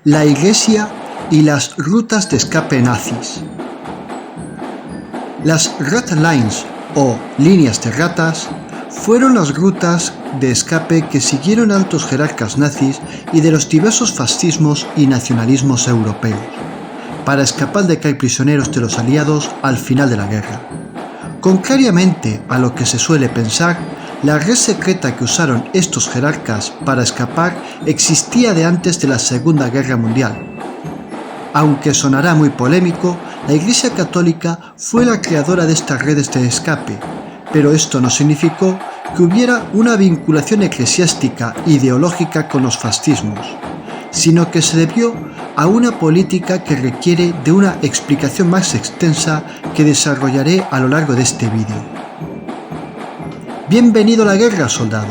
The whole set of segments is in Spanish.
La Iglesia y las rutas de escape nazis. Las Rat Lines, o líneas de ratas, fueron las rutas de escape que siguieron altos jerarcas nazis y de los diversos fascismos y nacionalismos europeos, para escapar de caer prisioneros de los aliados al final de la guerra. Contrariamente a lo que se suele pensar, la red secreta que usaron estos jerarcas para escapar existía de antes de la Segunda Guerra Mundial. Aunque sonará muy polémico, la Iglesia Católica fue la creadora de estas redes de escape, pero esto no significó que hubiera una vinculación eclesiástica e ideológica con los fascismos, sino que se debió a una política que requiere de una explicación más extensa que desarrollaré a lo largo de este vídeo. Bienvenido a la guerra, soldado.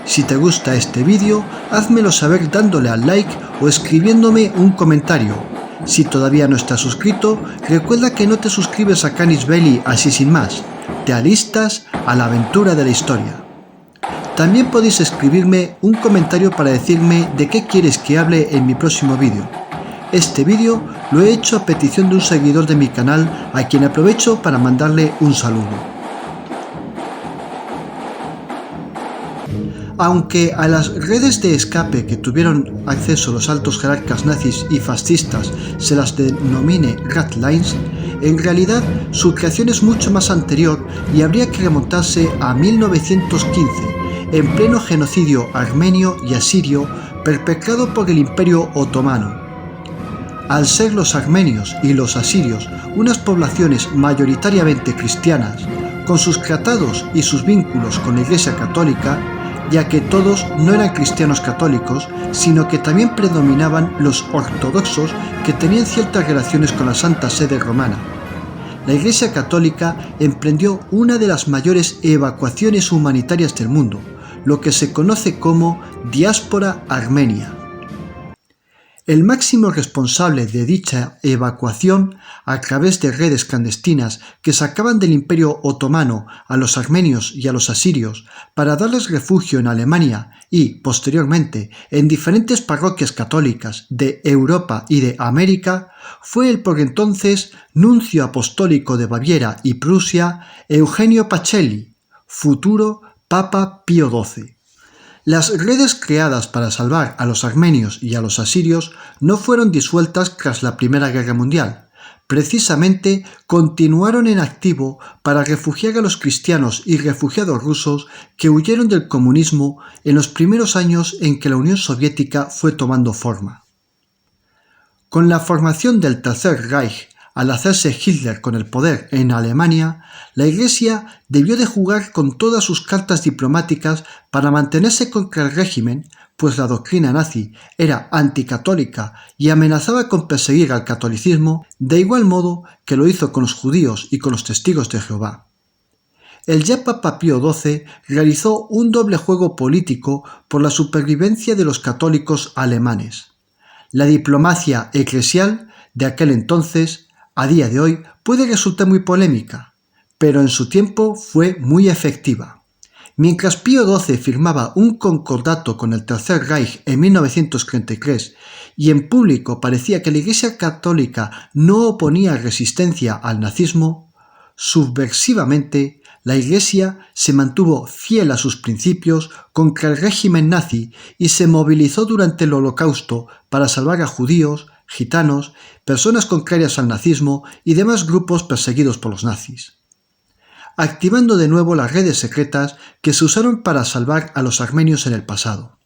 Si te gusta este vídeo, házmelo saber dándole al like o escribiéndome un comentario. Si todavía no estás suscrito, recuerda que no te suscribes a Canis Belli así sin más. Te alistas a la aventura de la historia. También podéis escribirme un comentario para decirme de qué quieres que hable en mi próximo vídeo. Este vídeo lo he hecho a petición de un seguidor de mi canal, a quien aprovecho para mandarle un saludo. Aunque a las redes de escape que tuvieron acceso los altos jerarcas nazis y fascistas se las denomine Rat Lines, en realidad su creación es mucho más anterior y habría que remontarse a 1915, en pleno genocidio armenio y asirio perpetrado por el Imperio Otomano. Al ser los armenios y los asirios unas poblaciones mayoritariamente cristianas, con sus tratados y sus vínculos con la Iglesia Católica, ya que todos no eran cristianos católicos, sino que también predominaban los ortodoxos que tenían ciertas relaciones con la Santa Sede Romana. La Iglesia Católica emprendió una de las mayores evacuaciones humanitarias del mundo, lo que se conoce como Diáspora Armenia. El máximo responsable de dicha evacuación, a través de redes clandestinas que sacaban del Imperio Otomano a los armenios y a los asirios para darles refugio en Alemania y, posteriormente, en diferentes parroquias católicas de Europa y de América, fue el por entonces nuncio apostólico de Baviera y Prusia, Eugenio Pacelli, futuro Papa Pío XII. Las redes creadas para salvar a los armenios y a los asirios no fueron disueltas tras la Primera Guerra Mundial. Precisamente continuaron en activo para refugiar a los cristianos y refugiados rusos que huyeron del comunismo en los primeros años en que la Unión Soviética fue tomando forma. Con la formación del Tercer Reich, al hacerse Hitler con el poder en Alemania, la Iglesia debió de jugar con todas sus cartas diplomáticas para mantenerse contra el régimen, pues la doctrina nazi era anticatólica y amenazaba con perseguir al catolicismo, de igual modo que lo hizo con los judíos y con los testigos de Jehová. El ya Papa Pío XII realizó un doble juego político por la supervivencia de los católicos alemanes. La diplomacia eclesial de aquel entonces, a día de hoy, puede resultar muy polémica, pero en su tiempo fue muy efectiva. Mientras Pío XII firmaba un concordato con el Tercer Reich en 1933 y en público parecía que la Iglesia Católica no oponía resistencia al nazismo, subversivamente la Iglesia se mantuvo fiel a sus principios contra el régimen nazi y se movilizó durante el Holocausto para salvar a judíos, gitanos, personas contrarias al nazismo y demás grupos perseguidos por los nazis, activando de nuevo las redes secretas que se usaron para salvar a los armenios en el pasado.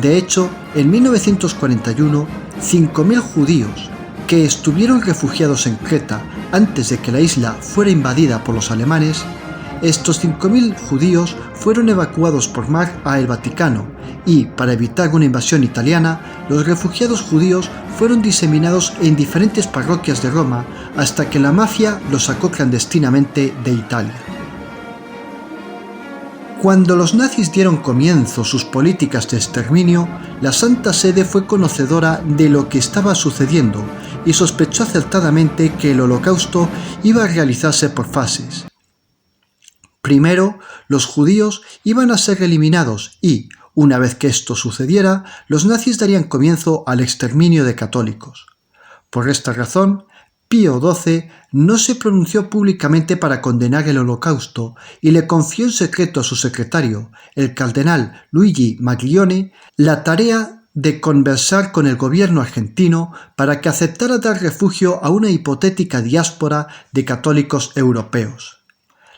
De hecho, en 1941, 5.000 judíos que estuvieron refugiados en Creta antes de que la isla fuera invadida por los alemanes, estos 5.000 judíos fueron evacuados por mar a el Vaticano y, para evitar una invasión italiana, los refugiados judíos fueron diseminados en diferentes parroquias de Roma hasta que la mafia los sacó clandestinamente de Italia. Cuando los nazis dieron comienzo sus políticas de exterminio, la Santa Sede fue conocedora de lo que estaba sucediendo y sospechó acertadamente que el Holocausto iba a realizarse por fases. Primero, los judíos iban a ser eliminados y, Una vez que esto sucediera, los nazis darían comienzo al exterminio de católicos. Por esta razón, Pío XII no se pronunció públicamente para condenar el Holocausto y le confió en secreto a su secretario, el cardenal Luigi Maglione, la tarea de conversar con el gobierno argentino para que aceptara dar refugio a una hipotética diáspora de católicos europeos.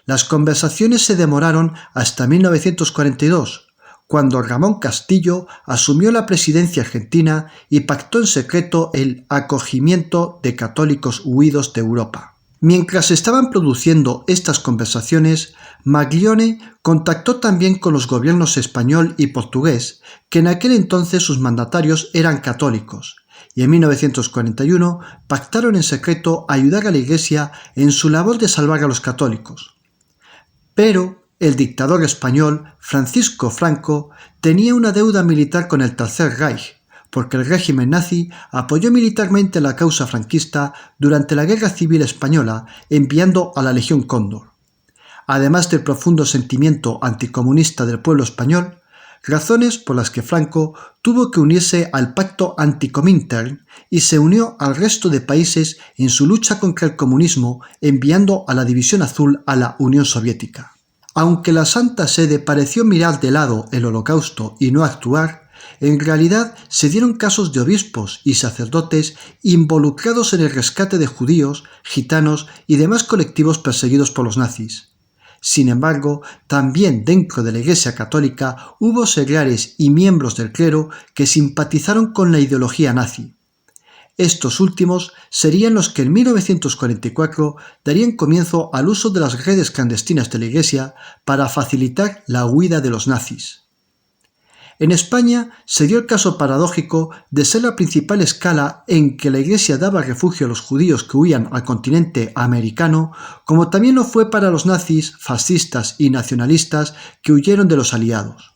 Las conversaciones se demoraron hasta 1942, cuando Ramón Castillo asumió la presidencia argentina y pactó en secreto el acogimiento de católicos huidos de Europa. Mientras se estaban produciendo estas conversaciones, Maglione contactó también con los gobiernos español y portugués, que en aquel entonces sus mandatarios eran católicos, y en 1941 pactaron en secreto ayudar a la Iglesia en su labor de salvar a los católicos. Pero el dictador español, Francisco Franco, tenía una deuda militar con el Tercer Reich, porque el régimen nazi apoyó militarmente la causa franquista durante la Guerra Civil Española, enviando a la Legión Cóndor. Además del profundo sentimiento anticomunista del pueblo español, razones por las que Franco tuvo que unirse al pacto anticomintern y se unió al resto de países en su lucha contra el comunismo, enviando a la División Azul a la Unión Soviética. Aunque la Santa Sede pareció mirar de lado el Holocausto y no actuar, en realidad se dieron casos de obispos y sacerdotes involucrados en el rescate de judíos, gitanos y demás colectivos perseguidos por los nazis. Sin embargo, también dentro de la Iglesia Católica hubo seglares y miembros del clero que simpatizaron con la ideología nazi. Estos últimos serían los que en 1944 darían comienzo al uso de las redes clandestinas de la Iglesia para facilitar la huida de los nazis. En España se dio el caso paradójico de ser la principal escala en que la Iglesia daba refugio a los judíos que huían al continente americano, como también lo fue para los nazis, fascistas y nacionalistas que huyeron de los aliados.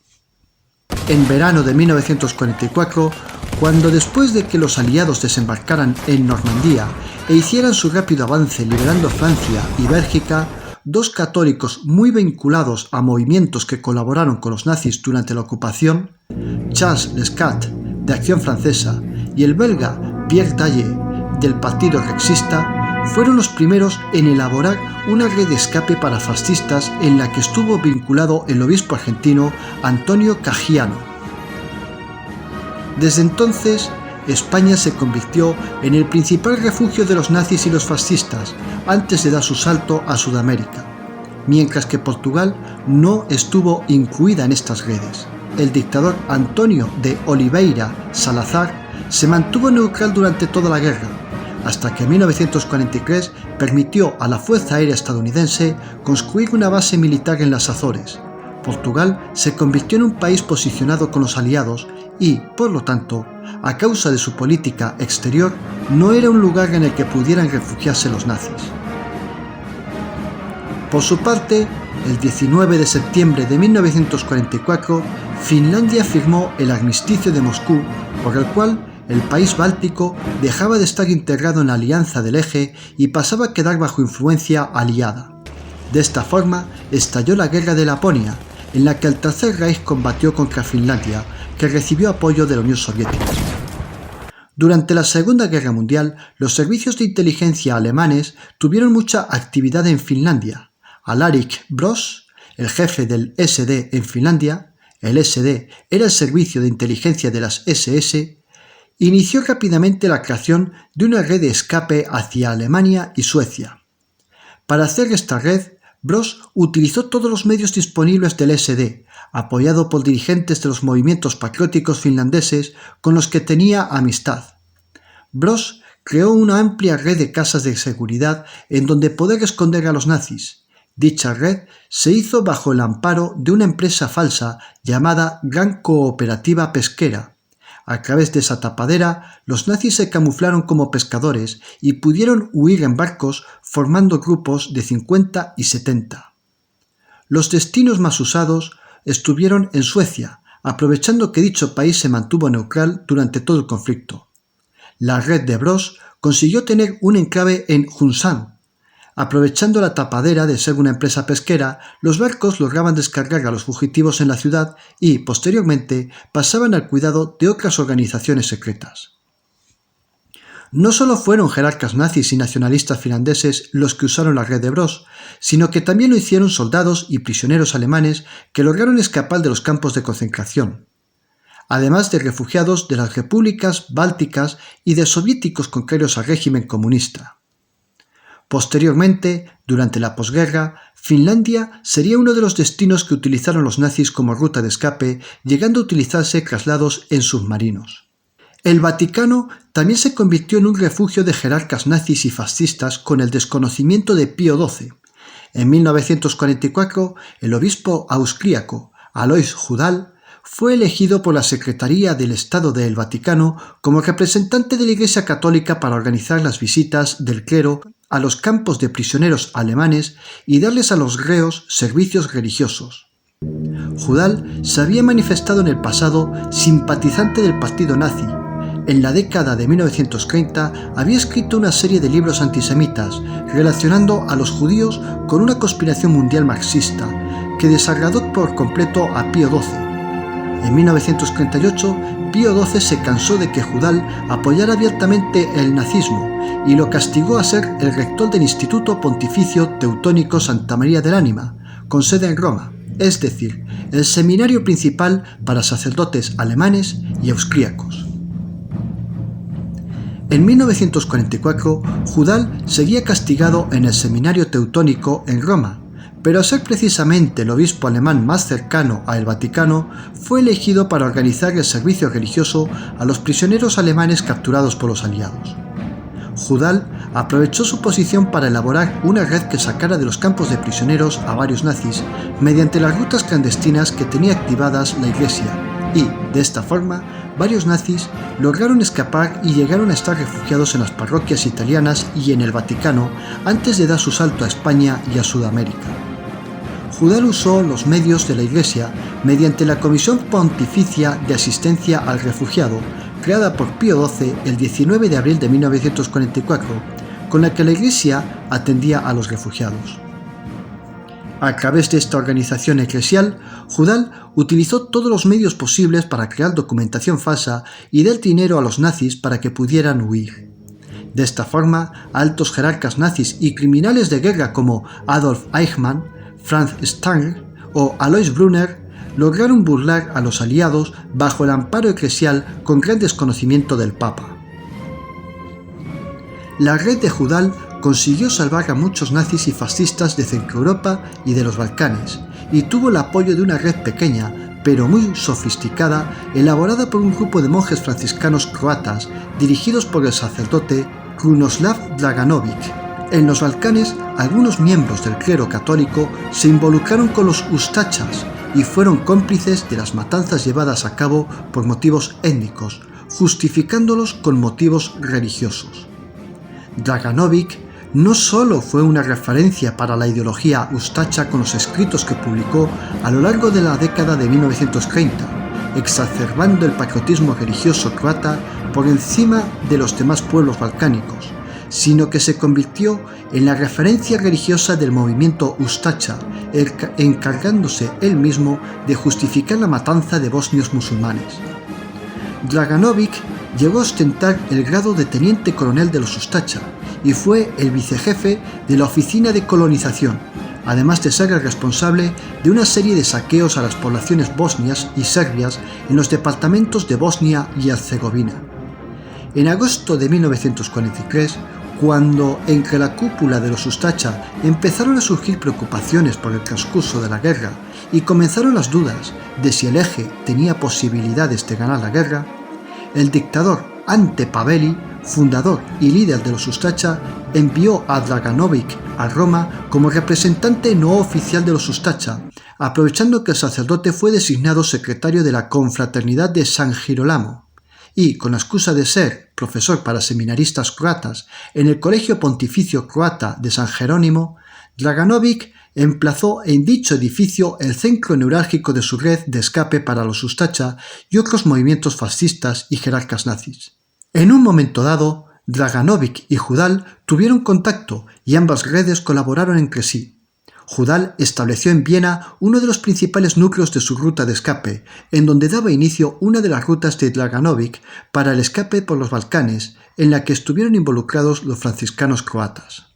En verano de 1944, cuando después de que los aliados desembarcaran en Normandía e hicieran su rápido avance liberando Francia y Bélgica, dos católicos muy vinculados a movimientos que colaboraron con los nazis durante la ocupación, Charles Lescat, de Acción Francesa, y el belga Pierre Daye, del Partido Rexista, fueron los primeros en elaborar una red de escape para fascistas en la que estuvo vinculado el obispo argentino Antonio Caggiano. Desde entonces, España se convirtió en el principal refugio de los nazis y los fascistas antes de dar su salto a Sudamérica, mientras que Portugal no estuvo incluida en estas redes. El dictador António de Oliveira Salazar se mantuvo neutral durante toda la guerra, hasta que en 1943 permitió a la Fuerza Aérea estadounidense construir una base militar en las Azores. Portugal se convirtió en un país posicionado con los aliados y, por lo tanto, a causa de su política exterior, no era un lugar en el que pudieran refugiarse los nazis. Por su parte, el 19 de septiembre de 1944, Finlandia firmó el Armisticio de Moscú, por el cual el país báltico dejaba de estar integrado en la Alianza del Eje y pasaba a quedar bajo influencia aliada. De esta forma estalló la Guerra de Laponia, en la que el Tercer Reich combatió contra Finlandia, que recibió apoyo de la Unión Soviética. Durante la Segunda Guerra Mundial, los servicios de inteligencia alemanes tuvieron mucha actividad en Finlandia. Alaric Broz, el jefe del SD en Finlandia, el SD era el servicio de inteligencia de las SS, inició rápidamente la creación de una red de escape hacia Alemania y Suecia. Para hacer esta red, Broz utilizó todos los medios disponibles del SD, apoyado por dirigentes de los movimientos patrióticos finlandeses con los que tenía amistad. Broz creó una amplia red de casas de seguridad en donde poder esconder a los nazis. Dicha red se hizo bajo el amparo de una empresa falsa llamada Gran Cooperativa Pesquera. A través de esa tapadera, los nazis se camuflaron como pescadores y pudieron huir en barcos formando grupos de 50 y 70. Los destinos más usados estuvieron en Suecia, aprovechando que dicho país se mantuvo neutral durante todo el conflicto. La red de Broz consiguió tener un enclave en Hunsan. Aprovechando la tapadera de ser una empresa pesquera, los barcos lograban descargar a los fugitivos en la ciudad y, posteriormente, pasaban al cuidado de otras organizaciones secretas. No solo fueron jerarcas nazis y nacionalistas finlandeses los que usaron la red de Bros, sino que también lo hicieron soldados y prisioneros alemanes que lograron escapar de los campos de concentración, además de refugiados de las repúblicas bálticas y de soviéticos contrarios al régimen comunista. Posteriormente, durante la posguerra, Finlandia sería uno de los destinos que utilizaron los nazis como ruta de escape, llegando a utilizarse traslados en submarinos. El Vaticano también se convirtió en un refugio de jerarcas nazis y fascistas con el desconocimiento de Pío XII. En 1944, el obispo austríaco Alois Judal fue elegido por la Secretaría del Estado del Vaticano como representante de la Iglesia Católica para organizar las visitas del clero a los campos de prisioneros alemanes y darles a los reos servicios religiosos. Judal se había manifestado en el pasado simpatizante del partido nazi. En la década de 1930 había escrito una serie de libros antisemitas relacionando a los judíos con una conspiración mundial marxista que desagradó por completo a Pío XII. En 1938, Pío XII se cansó de que Judal apoyara abiertamente el nazismo y lo castigó a ser el rector del Instituto Pontificio Teutónico Santa María del Ánima, con sede en Roma, es decir, el seminario principal para sacerdotes alemanes y austríacos. En 1944, Judal seguía castigado en el seminario teutónico en Roma, pero al ser precisamente el obispo alemán más cercano al Vaticano, fue elegido para organizar el servicio religioso a los prisioneros alemanes capturados por los aliados. Judal aprovechó su posición para elaborar una red que sacara de los campos de prisioneros a varios nazis mediante las rutas clandestinas que tenía activadas la Iglesia y, de esta forma, varios nazis lograron escapar y llegaron a estar refugiados en las parroquias italianas y en el Vaticano antes de dar su salto a España y a Sudamérica. Judal usó los medios de la Iglesia mediante la Comisión Pontificia de Asistencia al Refugiado, creada por Pío XII el 19 de abril de 1944, con la que la Iglesia atendía a los refugiados. A través de esta organización eclesial, Judal utilizó todos los medios posibles para crear documentación falsa y dar dinero a los nazis para que pudieran huir. De esta forma, altos jerarcas nazis y criminales de guerra como Adolf Eichmann, Franz Stangl o Alois Brunner lograron burlar a los aliados bajo el amparo eclesial con gran desconocimiento del Papa. La red de Judal consiguió salvar a muchos nazis y fascistas de Centroeuropa y de los Balcanes, y tuvo el apoyo de una red pequeña, pero muy sofisticada, elaborada por un grupo de monjes franciscanos croatas, dirigidos por el sacerdote Krunoslav Draganović. En los Balcanes, algunos miembros del clero católico se involucraron con los ustachas y fueron cómplices de las matanzas llevadas a cabo por motivos étnicos, justificándolos con motivos religiosos. Draganović no solo fue una referencia para la ideología ustacha con los escritos que publicó a lo largo de la década de 1930, exacerbando el patriotismo religioso croata por encima de los demás pueblos balcánicos, sino que se convirtió en la referencia religiosa del movimiento ustacha, encargándose él mismo de justificar la matanza de bosnios musulmanes. Draganović llegó a ostentar el grado de teniente coronel de los ustacha y fue el vicejefe de la Oficina de Colonización, además de ser el responsable de una serie de saqueos a las poblaciones bosnias y serbias en los departamentos de Bosnia y Herzegovina. En agosto de 1943, cuando entre la cúpula de los ustacha empezaron a surgir preocupaciones por el transcurso de la guerra y comenzaron las dudas de si el Eje tenía posibilidades de ganar la guerra, el dictador Ante Paveli, fundador y líder de los ustacha, envió a Draganović a Roma como representante no oficial de los ustacha, aprovechando que el sacerdote fue designado secretario de la Confraternidad de San Girolamo, y, con la excusa de ser profesor para seminaristas croatas en el Colegio Pontificio Croata de San Jerónimo, Draganović emplazó en dicho edificio el centro neurálgico de su red de escape para los ustacha y otros movimientos fascistas y jerarcas nazis. En un momento dado, Draganović y Judal tuvieron contacto y ambas redes colaboraron entre sí. Judal estableció en Viena uno de los principales núcleos de su ruta de escape, en donde daba inicio una de las rutas de Draganović para el escape por los Balcanes, en la que estuvieron involucrados los franciscanos croatas.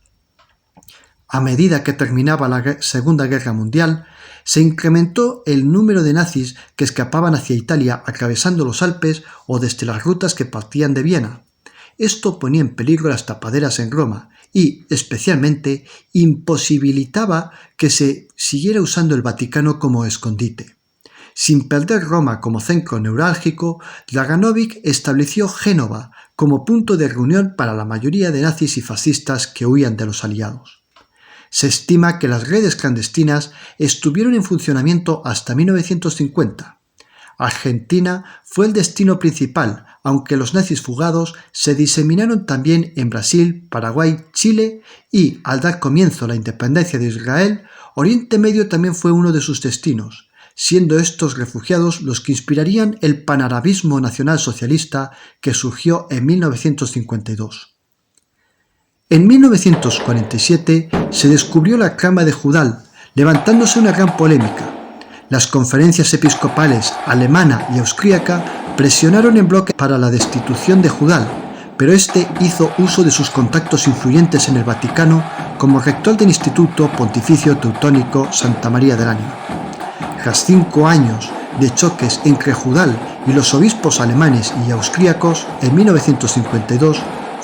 A medida que terminaba la Segunda Guerra Mundial, se incrementó el número de nazis que escapaban hacia Italia atravesando los Alpes o desde las rutas que partían de Viena. Esto ponía en peligro las tapaderas en Roma y, especialmente, imposibilitaba que se siguiera usando el Vaticano como escondite. Sin perder Roma como centro neurálgico, Draganović estableció Génova como punto de reunión para la mayoría de nazis y fascistas que huían de los aliados. Se estima que las redes clandestinas estuvieron en funcionamiento hasta 1950. Argentina fue el destino principal, aunque los nazis fugados se diseminaron también en Brasil, Paraguay, Chile y, al dar comienzo a la independencia de Israel, Oriente Medio también fue uno de sus destinos, siendo estos refugiados los que inspirarían el panarabismo nacionalsocialista que surgió en 1952. En 1947 se descubrió la trama de Judal, levantándose una gran polémica. Las conferencias episcopales alemana y austríaca presionaron en bloque para la destitución de Judal, pero este hizo uso de sus contactos influyentes en el Vaticano como rector del Instituto Pontificio Teutónico Santa María del Ánima. Tras 5 años de choques entre Judal y los obispos alemanes y austríacos, en 1952,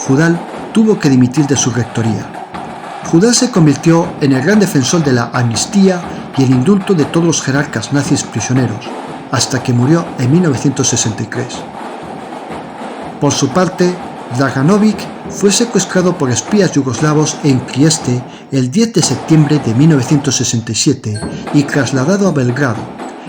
Judal tuvo que dimitir de su rectoría. Judal se convirtió en el gran defensor de la amnistía y el indulto de todos los jerarcas nazis prisioneros, hasta que murió en 1963. Por su parte, Draganović fue secuestrado por espías yugoslavos en Trieste el 10 de septiembre de 1967 y trasladado a Belgrado,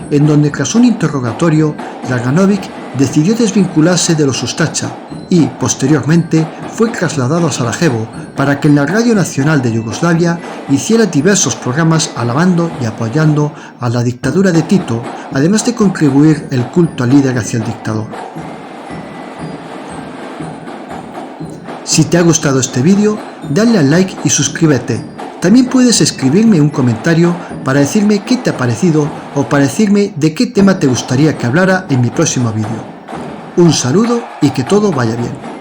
en donde tras un interrogatorio, Draganović decidió desvincularse de los Ustaša y, posteriormente, fue trasladado a Sarajevo para que en la Radio Nacional de Yugoslavia hiciera diversos programas alabando y apoyando a la dictadura de Tito, además de contribuir el culto al líder hacia el dictador. Si te ha gustado este vídeo, dale al like y suscríbete. También puedes escribirme un comentario para decirme qué te ha parecido o para decirme de qué tema te gustaría que hablara en mi próximo vídeo. Un saludo y que todo vaya bien.